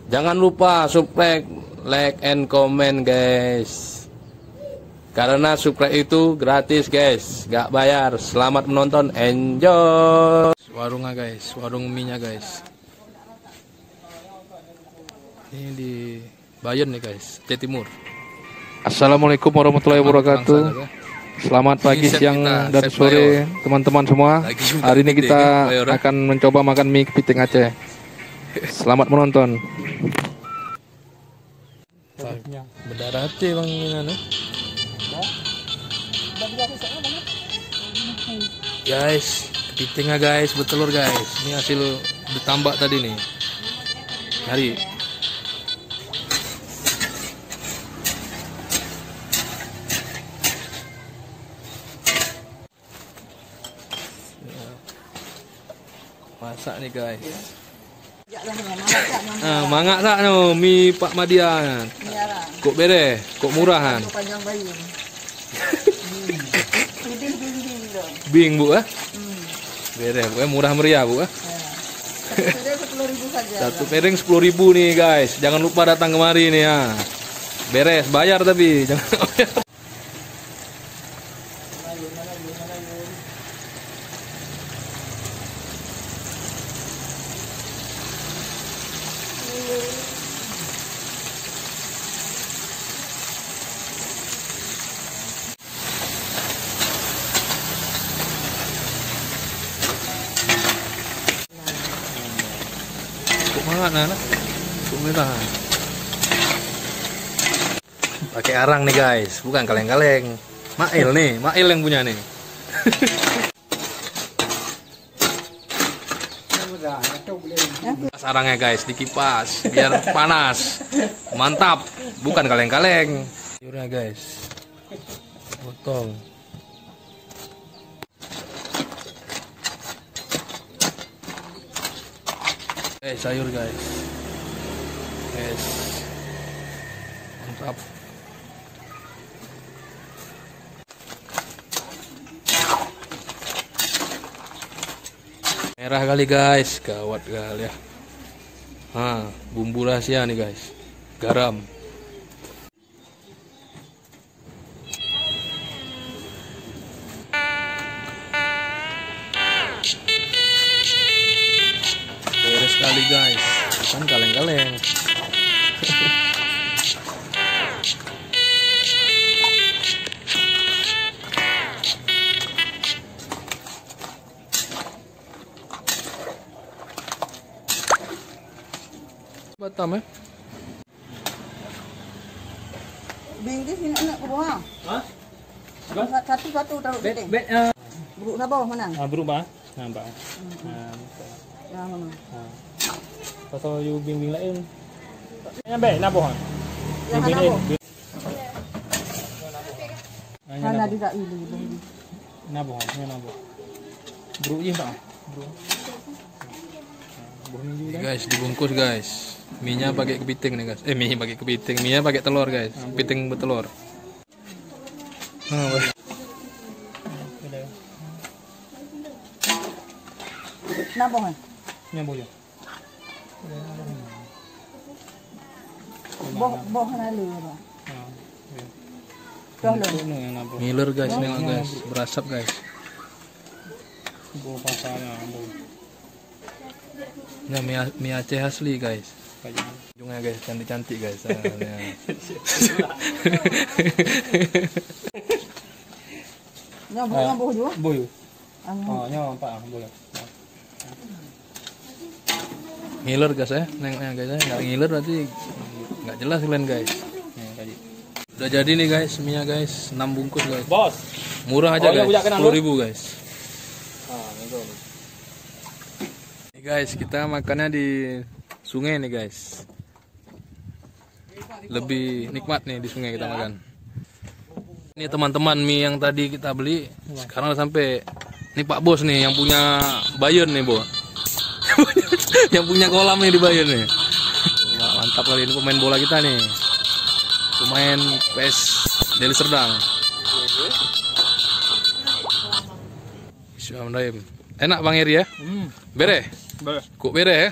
Jangan lupa subscribe, like, and comment guys. Karena subscribe itu gratis guys, gak bayar. Selamat menonton, enjoy. Warungnya guys, warung mie-nya guys. Ini di Bayon nih guys, Jawa Timur. Assalamualaikum warahmatullahi wabarakatuh. Selamat pagi, siang, dan sore teman-teman semua. Hari ini kita akan mencoba makan mie kepiting Aceh. Selamat menonton. Berdarah Aceh bang ini. Guys, kepitingnya guys, bertelur guys. Ini hasil ditambak tadi nih. Hari. Masak nih guys. Mangak tak no mie Pak Madian. Kok bere, kok murahan. Bing bu ah. Bere, pokoknya murah meriah bu ah. Satu piring 10.000 nih guys. Jangan lupa datang kemari nih ya. Beres, bayar tapi jangan bayar. Banget anak, merah. Pakai arang nih guys, bukan kaleng-kaleng. Mail nih, Mail yang punya nih. Arangnya guys, dikipas biar panas. Mantap, bukan kaleng-kaleng. Sayurnya guys, potong. Sayur guys, mantap. Merah kali guys, gawat kali ya. Bumbu rahasia nih guys, garam. Beres kali guys, kan kaleng-kaleng. Batam ya? Bingkis ini enak ke bawah. Hah? Satu taruh piting. Buruk sabar mana? Berubah. Nampak. Ya mana? Pasal you bimbing lain. Nyampe nabuh. Yang nabuh. Mana tidak ini. Nabuh, Bro je tak? Bro. Guys, dibungkus guys. Mie-nya pakai kepiting nih guys. Mie pakai kepiting, mie-nya pakai telur guys. Kepiting bertelur. Nabuh kan? Nabuh je. Boh lalu apa? Ngiler guys, nengok guys, berasap guys. Boh pasalnya, Nah, mie Aceh asli guys. Ujungnya guys, cantik-cantik guys. Nabuh juga? Boy. Nampak boleh. Ngiler guys ya, nengoknya guys ya. Nggak ngiler berarti nggak jelas kalian guys. Udah jadi nih guys, mie-nya guys, 6 bungkus guys. Bos. Murah aja guys, 10.000 guys. Nih guys, kita makannya di sungai nih guys. Lebih nikmat nih di sungai kita makan. Ini teman-teman mie yang tadi kita beli, sekarang udah sampai. Ini Pak Bos nih yang punya Bayon nih, Bo. Yang punya kolam nih di Bayon nih. Wah, mantap kali, ini pemain bola kita nih. Pemain PS Deli Serdang. Bismillahirrahmanirrahim. Enak Bang Eri ya? Bere? Bere. Kok bere ya?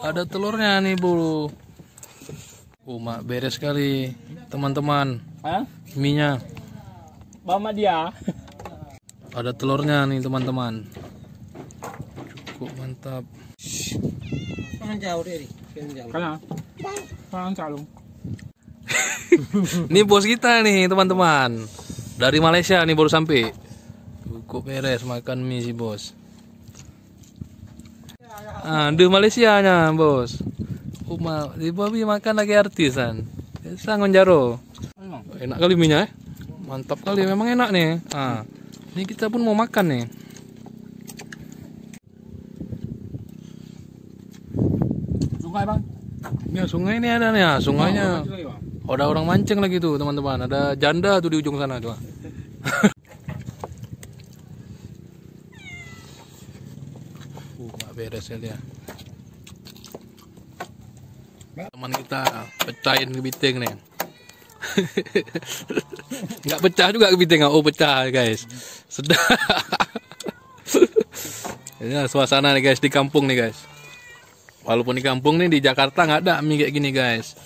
Ada telurnya nih, Bu. Mak beres sekali, teman-teman. Hah? Mie-nya. Mama dia. Ada telurnya nih, teman-teman. Cukup mantap. Jangan jauh deh. Jangan jauh. Kan calung. Ini bos kita nih, teman-teman. Dari Malaysia nih baru sampai. Cukup beres makan mie si bos. Di Malaysia nya, bos. Di babi makan lagi artisan. Sangon jaro. Enak kali mie-nya, mantap kali, memang enak nih. Ini kita pun mau makan nih. Sungai bang. Ya sungai ini ada nih, ya sungainya. Ada orang mancing lagi tuh, teman-teman. Ada janda tuh di ujung sana tuh. Nggak beres ya dia. Teman kita pecahin kepiting nih. Nggak pecah juga kepiting. Oh pecah guys. Sedap. Ini suasana nih guys di kampung nih guys. Walaupun di kampung nih, di Jakarta nggak ada mie kayak gini guys.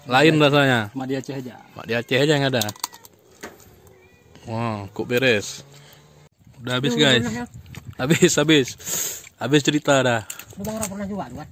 Lain rasanya. Mak di Aceh aja. Mak di Aceh aja yang ada. Wow, kok beres. Udah habis guys. Habis cerita dah. Bang pernah juga buat.